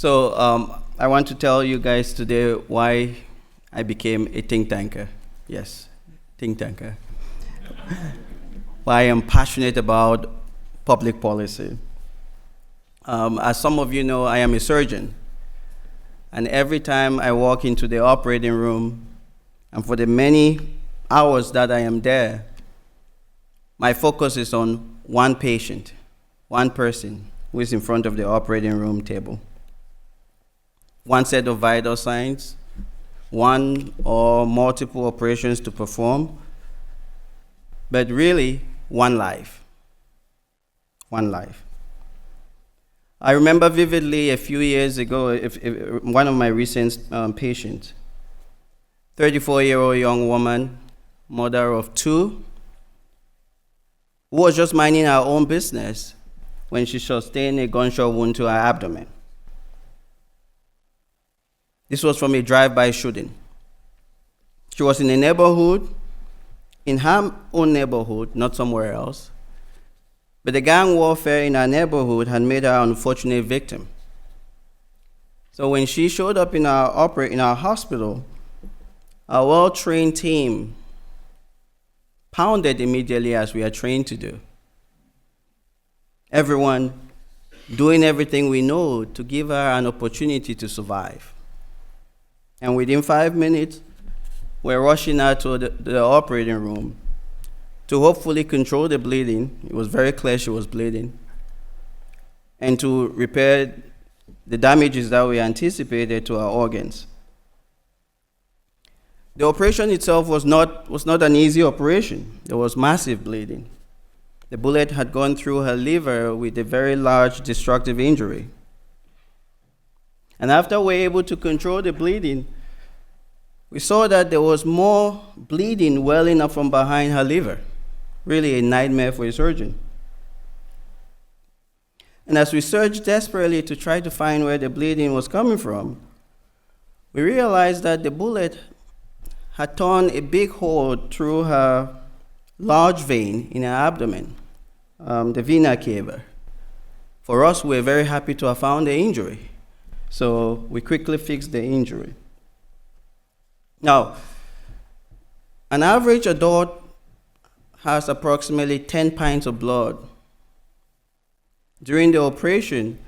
I want to tell you guys today why I became a think tanker. Yes, think tanker. Why I'm passionate about public policy. As some of you know, I am a surgeon. And every time I walk into the operating room, and for the many hours that I am there, my focus is on one patient, one person who is in front of the operating room table. One set of vital signs, one or multiple operations to perform, but really one life. One life. I remember vividly a few years ago, if one of my recent patients, 34-year-old young woman, mother of two, who was just minding her own business when she sustained a gunshot wound to her abdomen. This was from a drive-by shooting. She was in a neighborhood, in her own neighborhood, not somewhere else, but the gang warfare in her neighborhood had made her an unfortunate victim. So when she showed up in our hospital, our well-trained team pounded immediately as we are trained to do. Everyone doing everything we know to give her an opportunity to survive. And within 5 minutes, we're rushing her to the operating room to hopefully control the bleeding. It was very clear she was bleeding. And to repair the damages that we anticipated to our organs. The operation itself was not an easy operation. There was massive bleeding. The bullet had gone through her liver with a very large destructive injury. And after we were able to control the bleeding, we saw that there was more bleeding welling up from behind her liver. Really a nightmare for a surgeon. And as we searched desperately to try to find where the bleeding was coming from, we realized that the bullet had torn a big hole through her large vein in her abdomen, the vena cava. For us, we were very happy to have found the injury. So we quickly fixed the injury. Now, an average adult has approximately 10 pints of blood. During the operation,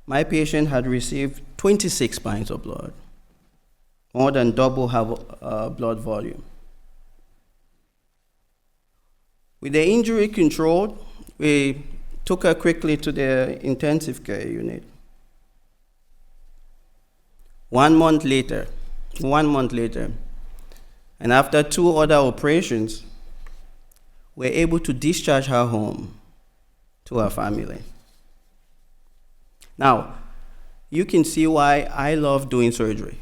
my patient had received 26 pints of blood, more than double her blood volume. With the injury controlled, we took her quickly to the intensive care unit. 1 month later, and after 2 other operations, we're able to discharge her home to her family. Now, you can see why I love doing surgery.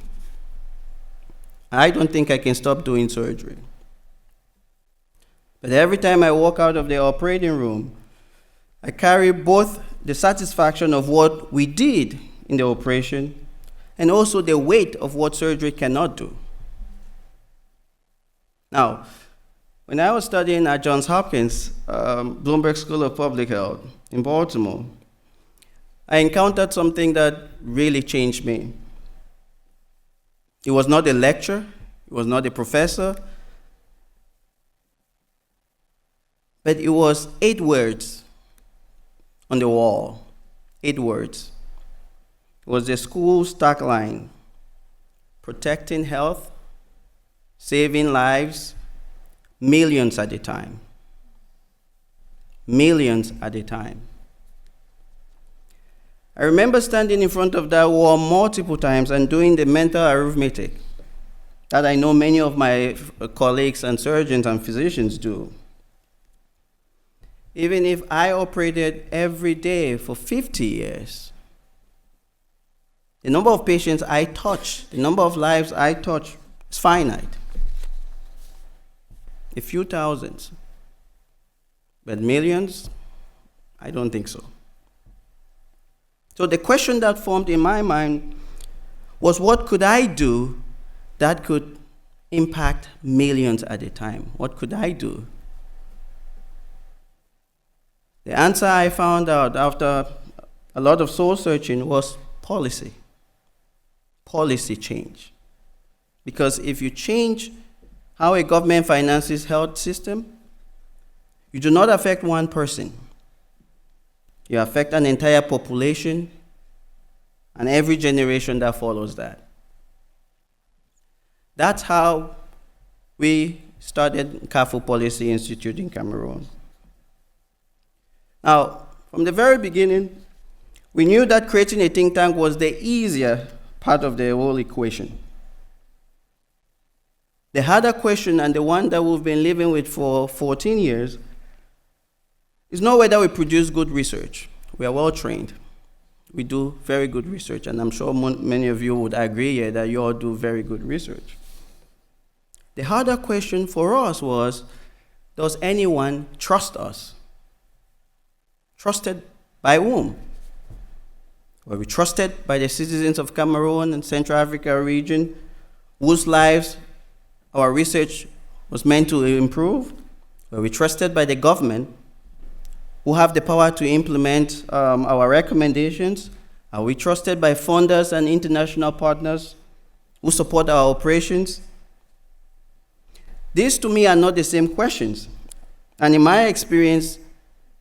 I don't think I can stop doing surgery. But every time I walk out of the operating room, I carry both the satisfaction of what we did in the operation and also the weight of what surgery cannot do. Now, when I was studying at Johns Hopkins, Bloomberg School of Public Health in Baltimore, I encountered something that really changed me. It was not a lecture, it was not a professor, but it was 8 words on the wall, 8 words. It was the school's tagline: protecting health, saving lives, millions at a time. Millions at a time. I remember standing in front of that wall multiple times and doing the mental arithmetic that I know many of my colleagues and surgeons and physicians do. Even if I operated every day for 50 years, the number of patients I touch, the number of lives I touch is finite. A few thousands. But millions? I don't think so. So the question that formed in my mind was, what could I do that could impact millions at a time? What could I do? The answer I found out after a lot of soul searching was policy. Policy change. Because if you change how a government finances health system, you do not affect one person. You affect an entire population and every generation that follows that. That's how we started Carrefour Policy Institute in Cameroon. Now, from the very beginning, we knew that creating a think tank was the easier part of the whole equation. The harder question, and the one that we've been living with for 14 years, is not whether we produce good research. We are well trained. We do very good research, and I'm sure many of you would agree here that you all do very good research. The harder question for us was, does anyone trust us? Trusted by whom? Were we trusted by the citizens of Cameroon and Central Africa region, whose lives our research was meant to improve? Were we trusted by the government, who have the power to implement our recommendations? Are we trusted by funders and international partners who support our operations? These, to me, are not the same questions. And in my experience,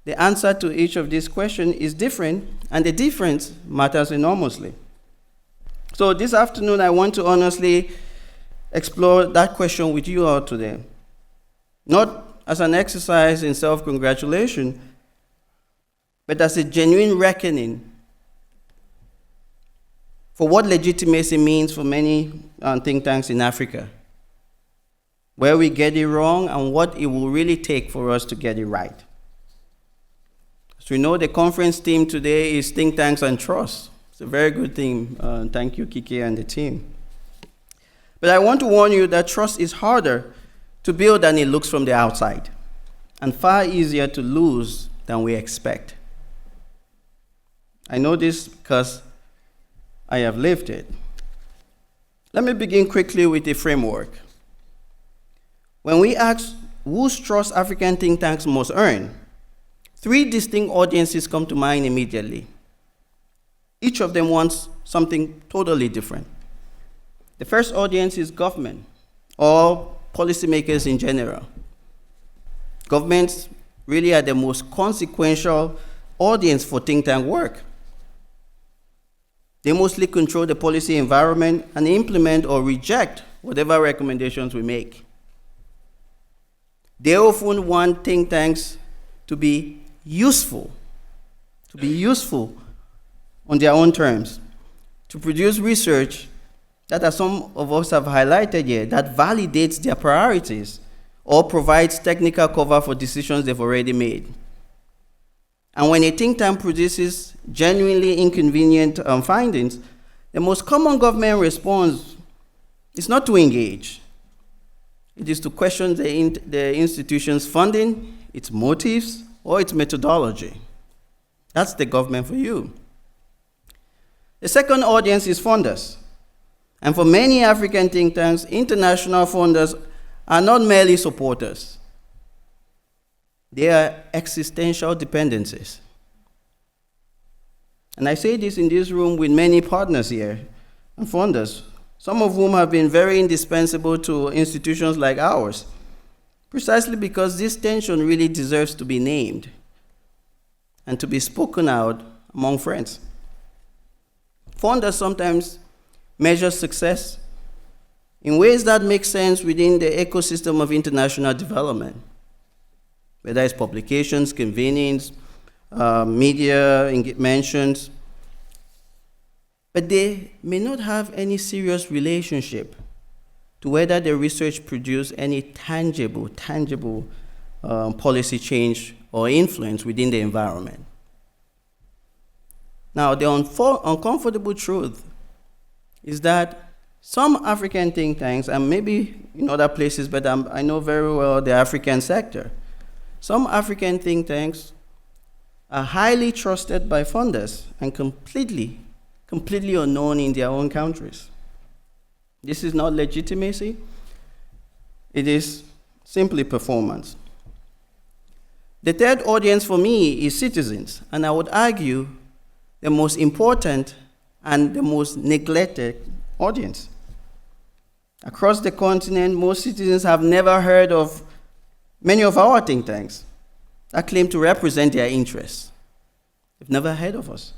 the answer to each of these questions is different, and the difference matters enormously. So this afternoon, I want to honestly explore that question with you all today. Not as an exercise in self-congratulation, but as a genuine reckoning for what legitimacy means for many think tanks in Africa, where we get it wrong and what it will really take for us to get it right. So we know the conference theme today is Think Tanks and Trust. It's a very good theme. Thank you, Kike and the team. But I want to warn you that trust is harder to build than it looks from the outside, and far easier to lose than we expect. I know this because I have lived it. Let me begin quickly with a framework. When we ask whose trust African think tanks must earn, three distinct audiences come to mind immediately. Each of them wants something totally different. The first audience is government, or policymakers in general. Governments really are the most consequential audience for think tank work. They mostly control the policy environment and implement or reject whatever recommendations we make. They often want think tanks to be useful on their own terms, to produce research that, as some of us have highlighted here, that validates their priorities or provides technical cover for decisions they've already made. And when a think tank produces genuinely inconvenient findings, the most common government response is not to engage. It is to question the institution's funding, its motives, or its methodology. That's the government for you. The second audience is funders. And for many African think tanks, international funders are not merely supporters. They are existential dependencies. And I say this in this room with many partners here and funders, some of whom have been very indispensable to institutions like ours, precisely because this tension really deserves to be named and to be spoken out among friends. Funders sometimes measure success in ways that make sense within the ecosystem of international development, whether it's publications, convenings, media mentions, but they may not have any serious relationship to whether the research produced any tangible policy change or influence within the environment. Now, the uncomfortable truth is that some African think tanks, and maybe in other places, but I know very well the African sector, some African think tanks are highly trusted by funders and completely unknown in their own countries. This is not legitimacy. It is simply performance. The third audience for me is citizens, and I would argue the most important and the most neglected audience. Across the continent, most citizens have never heard of many of our think tanks that claim to represent their interests. They've never heard of us.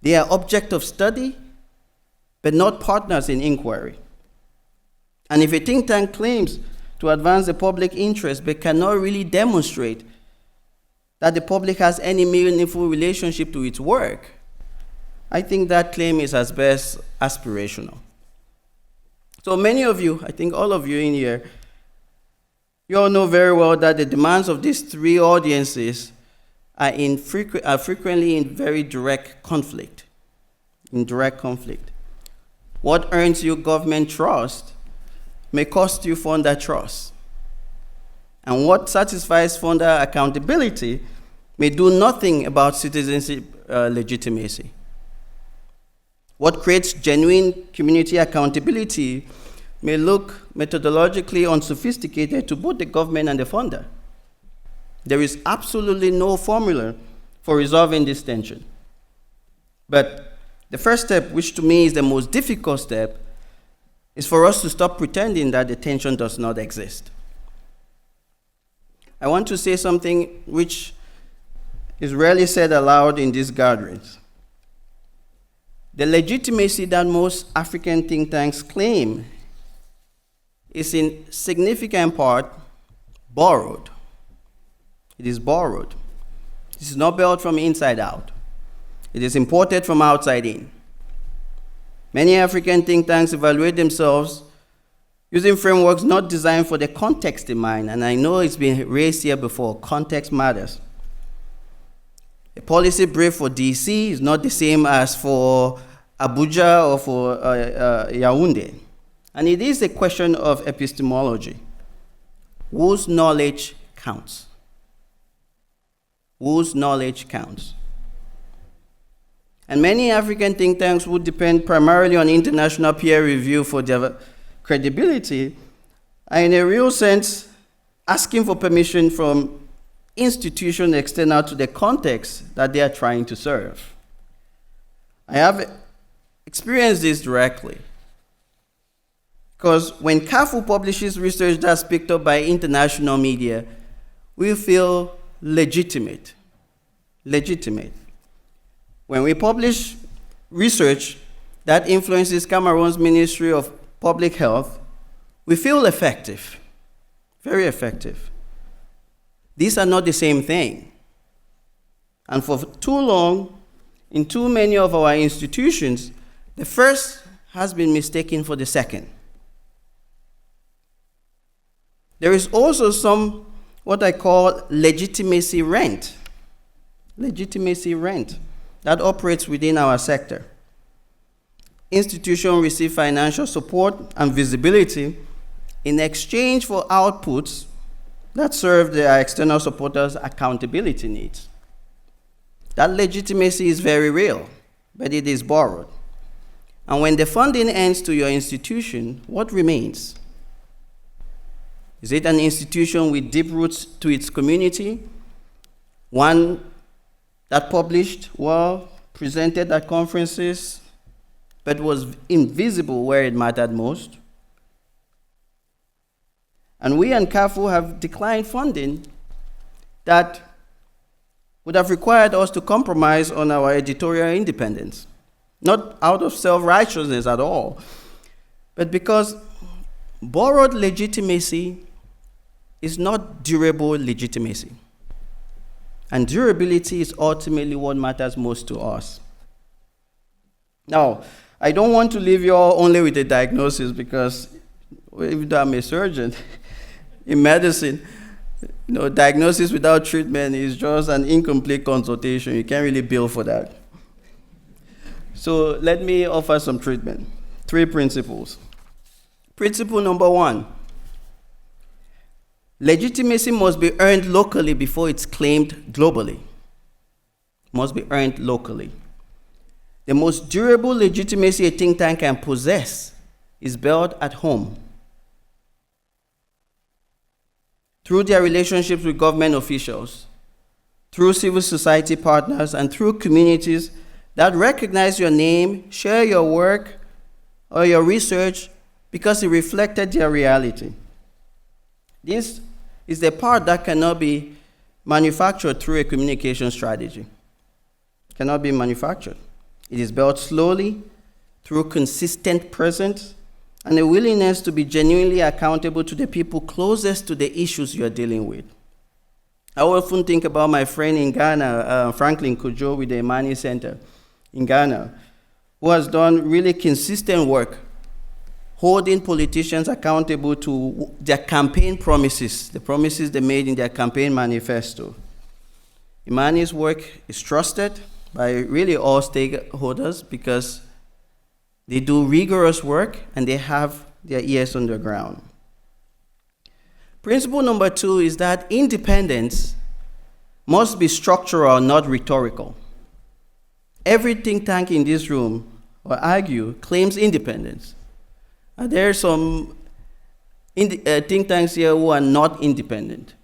They are object of study, but not partners in inquiry. And if a think tank claims to advance the public interest but cannot really demonstrate that the public has any meaningful relationship to its work, I think that claim is at best aspirational. So many of you, I think all of you in here, you all know very well that the demands of these three audiences are frequently in very direct conflict. What earns you government trust may cost you funder trust. And what satisfies funder accountability may do nothing about citizenship legitimacy. What creates genuine community accountability may look methodologically unsophisticated to both the government and the funder. There is absolutely no formula for resolving this tension. But the first step, which to me is the most difficult step, is for us to stop pretending that the tension does not exist. I want to say something which is rarely said aloud in these gatherings. The legitimacy that most African think tanks claim is in significant part borrowed. It is borrowed. It is not built from inside out. It is imported from outside in. Many African think tanks evaluate themselves using frameworks not designed for the context in mind, and I know it's been raised here before, context matters. A policy brief for DC is not the same as for Abuja or for Yaoundé. And it is a question of epistemology. Whose knowledge counts? Whose knowledge counts? And many African think tanks would depend primarily on international peer review for their credibility, are in a real sense asking for permission from institutions external to the context that they are trying to serve. I have experienced this directly. Because when CAFU publishes research that's picked up by international media, we feel legitimate. When we publish research that influences Cameroon's Ministry of Public Health, we feel effective, very effective. These are not the same thing. And for too long, in too many of our institutions, the first has been mistaken for the second. There is also some, what I call legitimacy rent. Legitimacy rent that operates within our sector. Institutions receive financial support and visibility in exchange for outputs that serve their external supporters' accountability needs. That legitimacy is very real, but it is borrowed. And when the funding ends to your institution, what remains? Is it an institution with deep roots to its community? One that published well, presented at conferences, but was invisible where it mattered most? And we and CAFU have declined funding that would have required us to compromise on our editorial independence. Not out of self-righteousness at all, but because borrowed legitimacy is not durable legitimacy. And durability is ultimately what matters most to us. Now, I don't want to leave you all only with a diagnosis, because even though I'm a surgeon, in medicine, diagnosis without treatment is just an incomplete consultation. You can't really bill for that. So let me offer some treatment. 3 principles. Principle number 1. Legitimacy must be earned locally before it's claimed globally. Must be earned locally. The most durable legitimacy a think tank can possess is built at home. Through their relationships with government officials, through civil society partners, and through communities that recognize your name, share your work or your research because it reflected their reality. This is the part that cannot be manufactured through a communication strategy. It cannot be manufactured. It is built slowly through consistent presence and a willingness to be genuinely accountable to the people closest to the issues you're dealing with. I often think about my friend in Ghana, Franklin Kojo with the Imani Center in Ghana, who has done really consistent work holding politicians accountable to their campaign promises, the promises they made in their campaign manifesto. Imani's work is trusted by really all stakeholders because they do rigorous work and they have their ears on the ground. Principle number 2 is that independence must be structural, not rhetorical. Every think tank in this room, or argue, claims independence. There are some think tanks here who are not independent.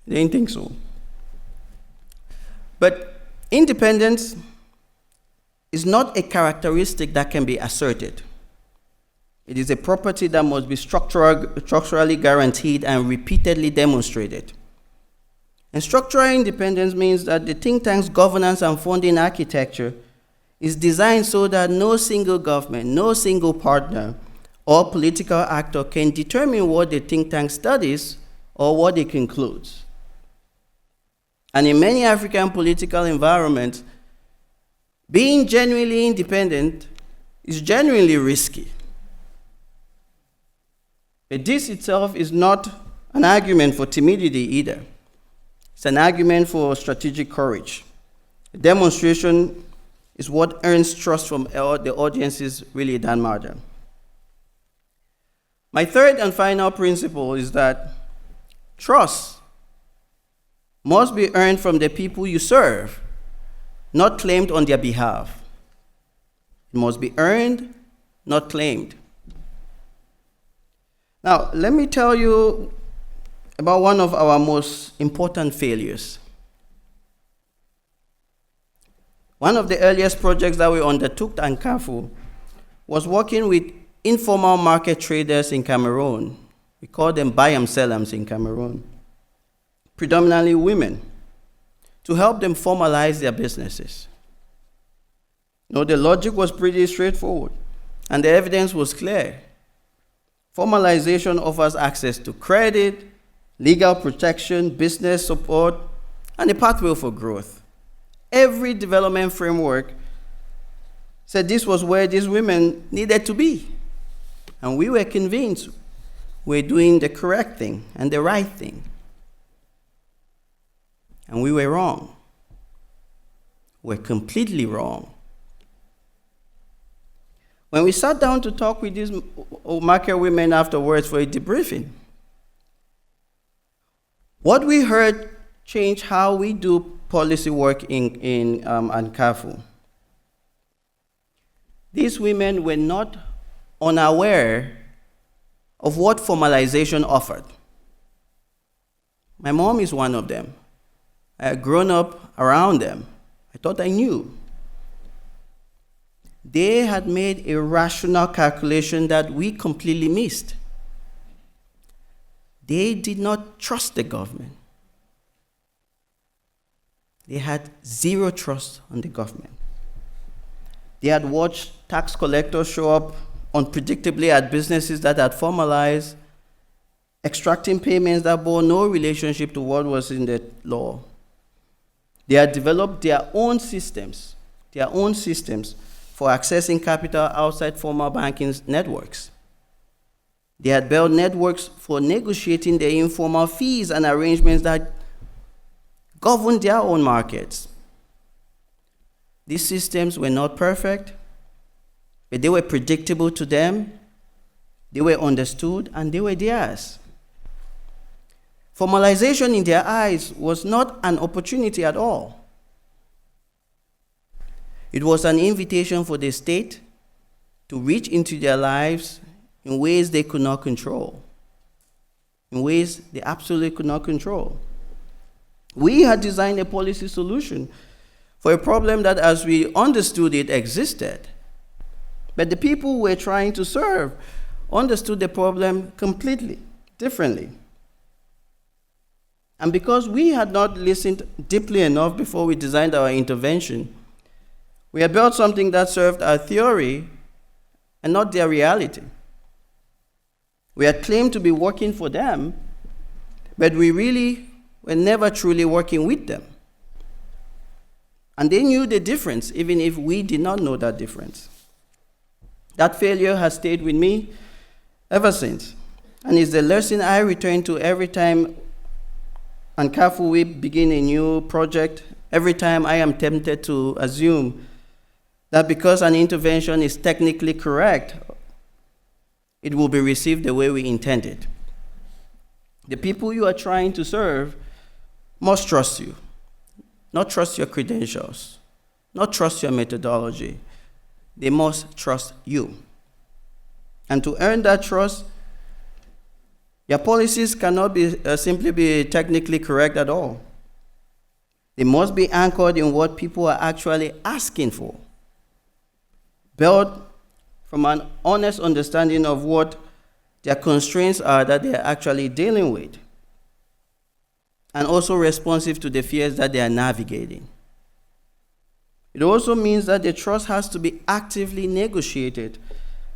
They didn't think so. But independence is not a characteristic that can be asserted. It is a property that must be structurally guaranteed and repeatedly demonstrated. And structural independence means that the think tank's governance and funding architecture is designed so that no single government, no single partner, or political actor can determine what the think tank studies or what it concludes. And in many African political environments, being genuinely independent is genuinely risky. But this itself is not an argument for timidity either. It's an argument for strategic courage. A demonstration is what earns trust from the audiences really that matter. My third and final principle is that trust must be earned from the people you serve, not claimed on their behalf. It must be earned, not claimed. Now, let me tell you about one of our most important failures. One of the earliest projects that we undertook at Nkafu was working with informal market traders in Cameroon. We call them bayam-sellams in Cameroon, predominantly women, to help them formalize their businesses. The logic was pretty straightforward, and the evidence was clear. Formalization offers access to credit, legal protection, business support, and a pathway for growth. Every development framework said this was where these women needed to be. And we were convinced we're doing the correct thing and the right thing. And we were wrong. We're completely wrong. When we sat down to talk with these market women afterwards for a debriefing, what we heard changed how we do policy work in Nkafu. These women were not unaware of what formalization offered. My mom is one of them. I had grown up around them. I thought I knew. They had made a rational calculation that we completely missed. They did not trust the government. They had zero trust on the government. They had watched tax collectors show up unpredictably at businesses that had formalized, extracting payments that bore no relationship to what was in the law. They had developed their own systems for accessing capital outside formal banking networks. They had built networks for negotiating the informal fees and arrangements that governed their own markets. These systems were not perfect, but they were predictable to them, they were understood, and they were theirs. Formalization in their eyes was not an opportunity at all. It was an invitation for the state to reach into their lives in ways they could not control, in ways they absolutely could not control. We had designed a policy solution for a problem that, as we understood it, existed. But the people we're trying to serve understood the problem completely differently. And because we had not listened deeply enough before we designed our intervention, we had built something that served our theory and not their reality. We had claimed to be working for them, but we really were never truly working with them. And they knew the difference, even if we did not know that difference. That failure has stayed with me ever since, and is the lesson I return to every time and careful we begin a new project, every time I am tempted to assume that because an intervention is technically correct, it will be received the way we intended. The people you are trying to serve must trust you, not trust your credentials, not trust your methodology. They must trust you. And to earn that trust, your policies cannot simply be technically correct at all. They must be anchored in what people are actually asking for, built from an honest understanding of what their constraints are that they are actually dealing with, and also responsive to the fears that they are navigating. It also means that the trust has to be actively negotiated,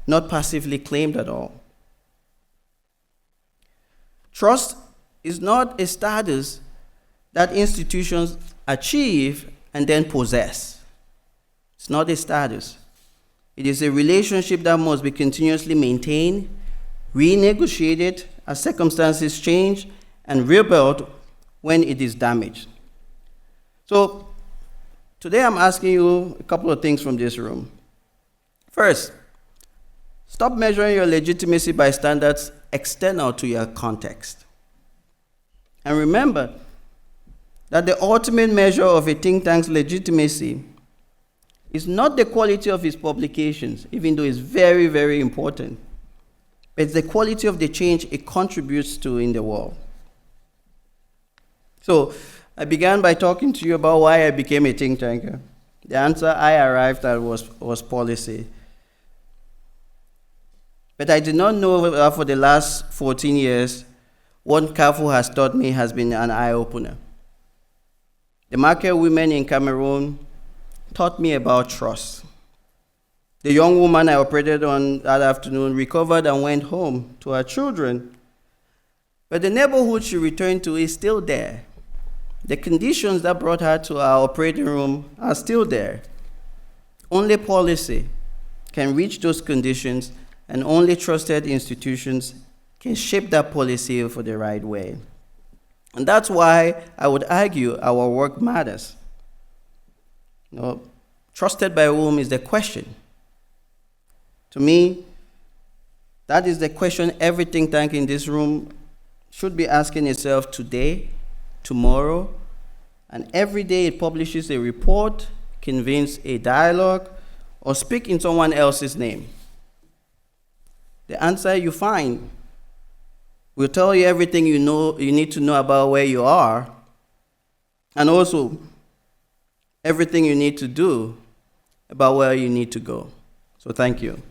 not passively claimed at all. Trust is not a status that institutions achieve and then possess. It's not a status. It is a relationship that must be continuously maintained, renegotiated as circumstances change, and rebuilt when it is damaged. So, today I'm asking you a couple of things from this room. First, stop measuring your legitimacy by standards external to your context. And remember that the ultimate measure of a think tank's legitimacy is not the quality of its publications, even though it's very, very important, but it's the quality of the change it contributes to in the world. So, I began by talking to you about why I became a think tanker. The answer I arrived at was policy. But I did not know that for the last 14 years, what CAFU has taught me has been an eye-opener. The market women in Cameroon taught me about trust. The young woman I operated on that afternoon recovered and went home to her children. But the neighborhood she returned to is still there. The conditions that brought her to our operating room are still there. Only policy can reach those conditions, and only trusted institutions can shape that policy for the right way. And that's why I would argue our work matters. Trusted by whom is the question. To me, that is the question every think tank in this room should be asking itself today, tomorrow, and every day it publishes a report, convenes a dialogue, or speak in someone else's name. The answer you find will tell you everything you need to know about where you are, and also everything you need to do about where you need to go. So thank you.